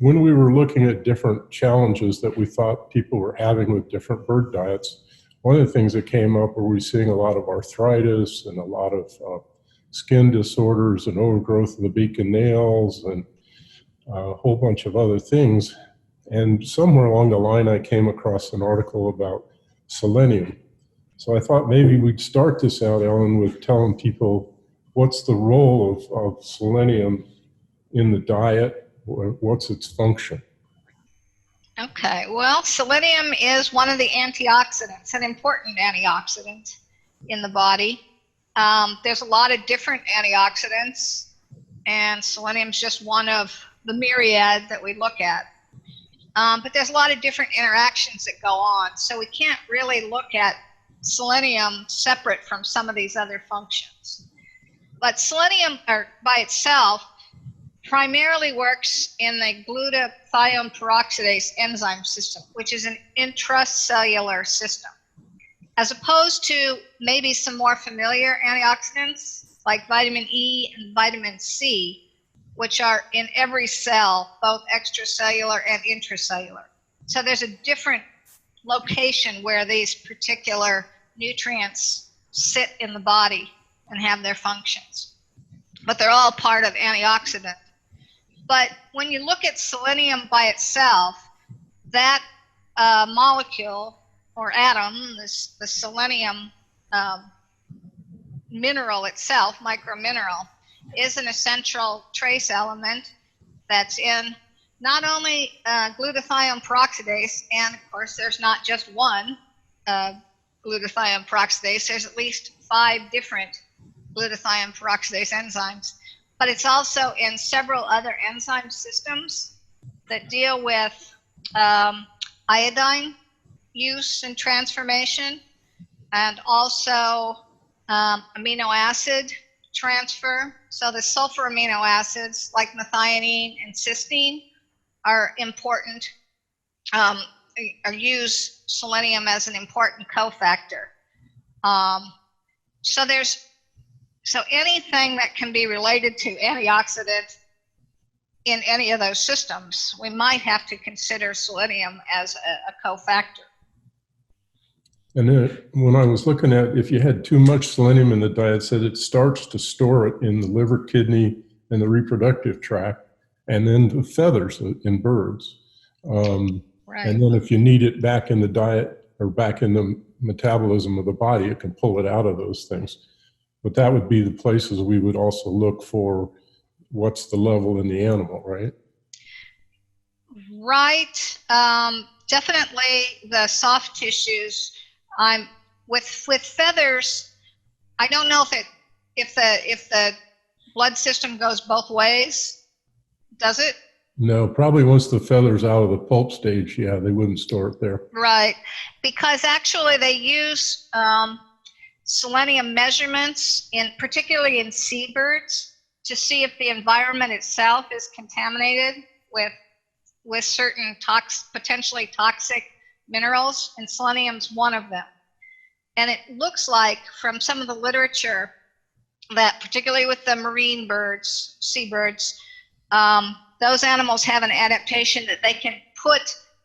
when we were looking at different challenges that we thought people were having with different bird diets, one of the things that came up were we seeing a lot of arthritis and a lot of skin disorders and overgrowth of the beak and nails and a whole bunch of other things. And somewhere along the line, I came across an article about selenium. So I thought maybe we'd start this out, Ellen, with telling people what's the role of selenium in the diet, what's its function? Okay, well, selenium is one of the antioxidants, an important antioxidant in the body. There's a lot of different antioxidants, and selenium is just one of the myriad that we look at. But there's a lot of different interactions that go on, so we can't really look at selenium separate from some of these other functions. But selenium, by itself, primarily works in the glutathione peroxidase enzyme system, which is an intracellular system, as opposed to maybe some more familiar antioxidants like vitamin E and vitamin C, which are in every cell, both extracellular and intracellular. So there's a different location where these particular nutrients sit in the body and have their functions. But they're all part of antioxidant. But when you look at selenium by itself, that molecule or atom, the selenium mineral itself, micromineral, is an essential trace element that's in not only glutathione peroxidase, and of course there's not just one glutathione peroxidase, there's at least 5 different glutathione peroxidase enzymes, but it's also in several other enzyme systems that deal with iodine use and transformation, and also amino acid transfer. So the sulfur amino acids like methionine and cysteine are important, or use selenium as an important cofactor. So anything that can be related to antioxidant in any of those systems, we might have to consider selenium as a cofactor. And then when I was looking at, if you had too much selenium in the diet, it said it starts to store it in the liver, kidney, and the reproductive tract, and then the feathers in birds. Right. And then if you need it back in the diet or back in the metabolism of the body, it can pull it out of those things. But that would be the places we would also look for what's the level in the animal, right? Right. Definitely the soft tissues. With feathers, I don't know if the blood system goes both ways. Does it? No, probably once the feather's out of the pulp stage, yeah, they wouldn't store it there. Right, because actually they use selenium measurements, particularly in seabirds, to see if the environment itself is contaminated with certain potentially toxic minerals, and selenium's one of them. And it looks like from some of the literature that particularly with the marine birds, seabirds, those animals have an adaptation that they can put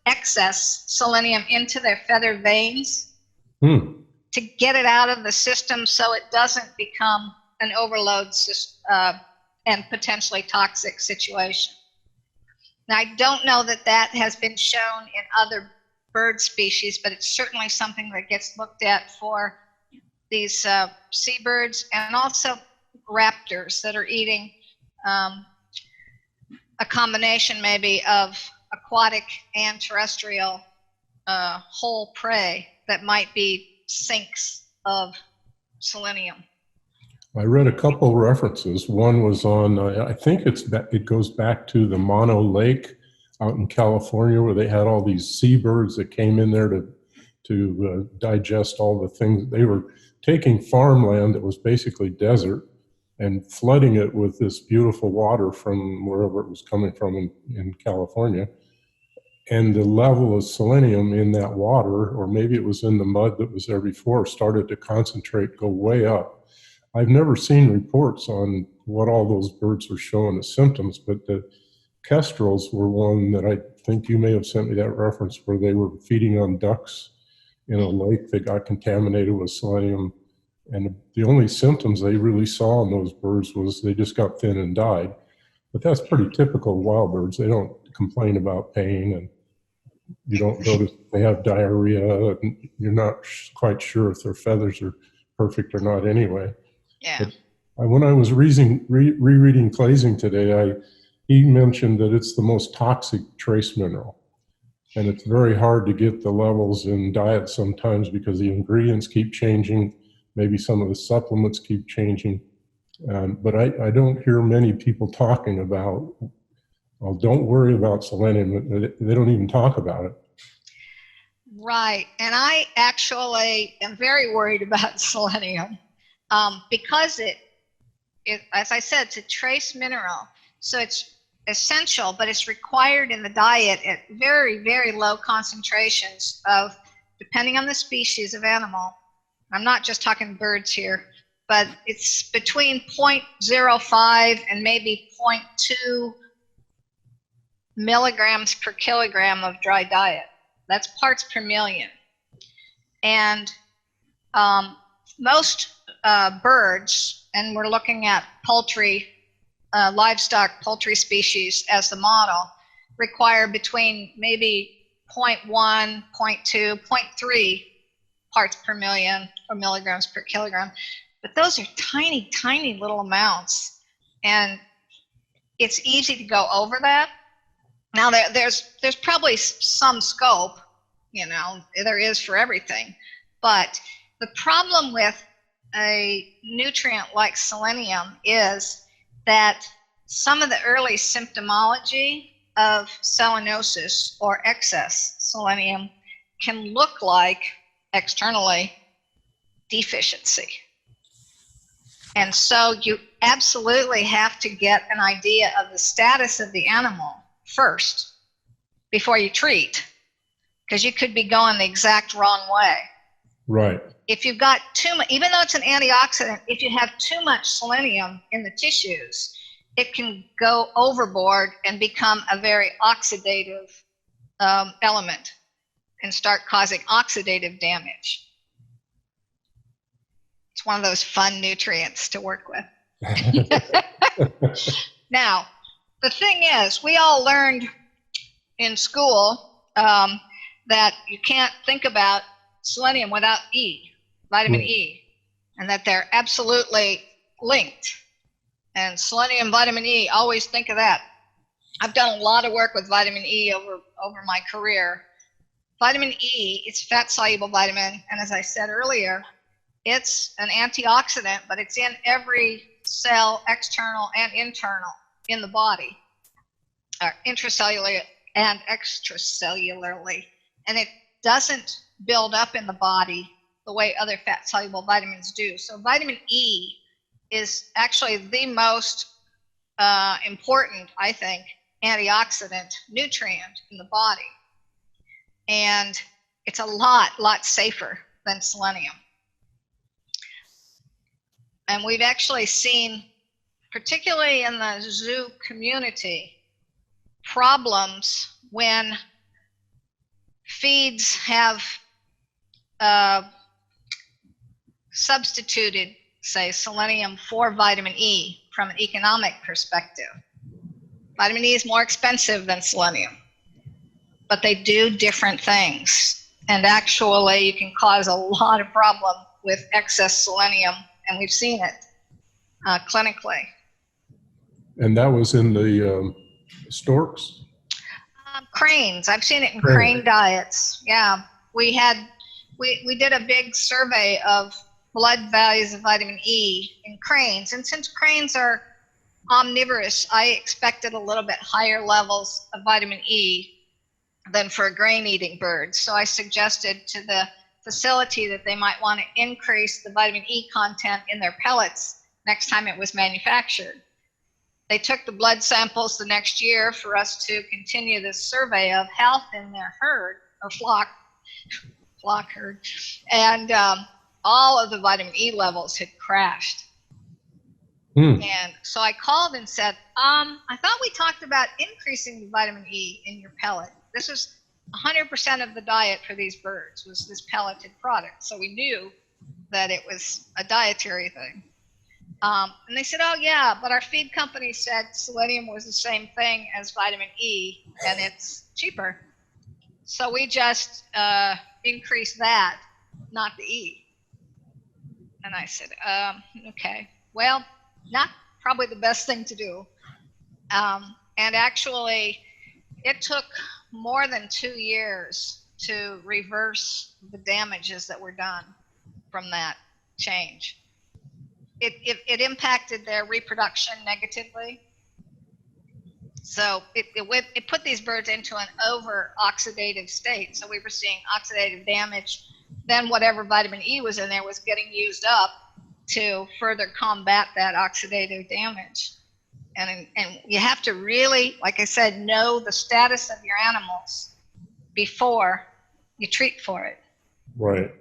excess selenium into their feather veins to get it out of the system so it doesn't become an overload and potentially toxic situation. Now, I don't know that has been shown in other bird species, but it's certainly something that gets looked at for these seabirds and also raptors that are eating a combination maybe of aquatic and terrestrial whole prey that might be sinks of selenium. I read a couple references. One was on, I think it goes back to the Mono Lake out in California, where they had all these seabirds that came in there to digest all the things. They were taking farmland that was basically desert and flooding it with this beautiful water from wherever it was coming from in California. And the level of selenium in that water, or maybe it was in the mud that was there before, started to concentrate, go way up. I've never seen reports on what all those birds were showing as symptoms, but the kestrels were one that I think you may have sent me that reference where they were feeding on ducks in a lake that got contaminated with selenium. And the only symptoms they really saw in those birds was they just got thin and died. But that's pretty typical of wild birds. They don't complain about pain, and you don't notice they have diarrhea, and you're not quite sure if their feathers are perfect or not anyway. Yeah. But when I was rereading Claising today, he mentioned that it's the most toxic trace mineral. And it's very hard to get the levels in diet sometimes because the ingredients keep changing. Maybe some of the supplements keep changing. But I don't hear many people talking about, well, don't worry about selenium. They don't even talk about it. Right. And I actually am very worried about selenium because it, as I said, it's a trace mineral. So it's essential, but it's required in the diet at very, very low concentrations of, depending on the species of animal. I'm not just talking birds here, but it's between 0.05 and maybe 0.2 milligrams per kilogram of dry diet. That's parts per million. And most birds, and we're looking at poultry, livestock poultry species as the model, require between maybe 0.1, 0.2, 0.3 parts per million or milligrams per kilogram. But those are tiny, tiny little amounts. And it's easy to go over that. Now there's probably some scope, you know, there is for everything. But the problem with a nutrient like selenium is that some of the early symptomology of selenosis or excess selenium can look like externally deficiency. And so you absolutely have to get an idea of the status of the animal first before you treat, because you could be going the exact wrong way. Right. If you've got too much, even though it's an antioxidant, if you have too much selenium in the tissues, it can go overboard and become a very oxidative element and start causing oxidative damage. It's one of those fun nutrients to work with. Now, the thing is, we all learned in school that you can't think about selenium without E, vitamin E, and that they're absolutely linked. And selenium, vitamin E, always think of that. I've done a lot of work with vitamin E over my career. Vitamin E, it's fat-soluble vitamin, and as I said earlier, it's an antioxidant, but it's in every cell, external and internal, in the body, intracellular and extracellularly. And it doesn't build up in the body the way other fat-soluble vitamins do. So vitamin E is actually the most important, I think, antioxidant nutrient in the body. And it's a lot safer than selenium. And we've actually seen, particularly in the zoo community, problems when feeds have substituted, say, selenium for vitamin E from an economic perspective. Vitamin E is more expensive than selenium, but they do different things. And actually, you can cause a lot of problem with excess selenium, and we've seen it clinically. And that was in the storks? Cranes. I've seen it in crane diets. Yeah, we did a big survey of blood values of vitamin E in cranes, and since cranes are omnivorous, I expected a little bit higher levels of vitamin E than for a grain-eating bird. So I suggested to the facility that they might want to increase the vitamin E content in their pellets next time it was manufactured. They took the blood samples the next year for us to continue this survey of health in their herd, or flock herd, and all of the vitamin E levels had crashed. And so I called and said, I thought we talked about increasing the vitamin E in your pellet. This was 100% of the diet for these birds was this pelleted product. So we knew that it was a dietary thing. And they said, oh yeah, but our feed company said selenium was the same thing as vitamin E and it's cheaper. So we just increased that, not the E. And I said, okay, well, not probably the best thing to do. And actually, it took more than 2 years to reverse the damages that were done from that change. It impacted their reproduction negatively. So it put these birds into an over-oxidative state. So we were seeing oxidative damage. Then whatever vitamin E was in there was getting used up to further combat that oxidative damage. And you have to really, like I said, know the status of your animals before you treat for it. Right.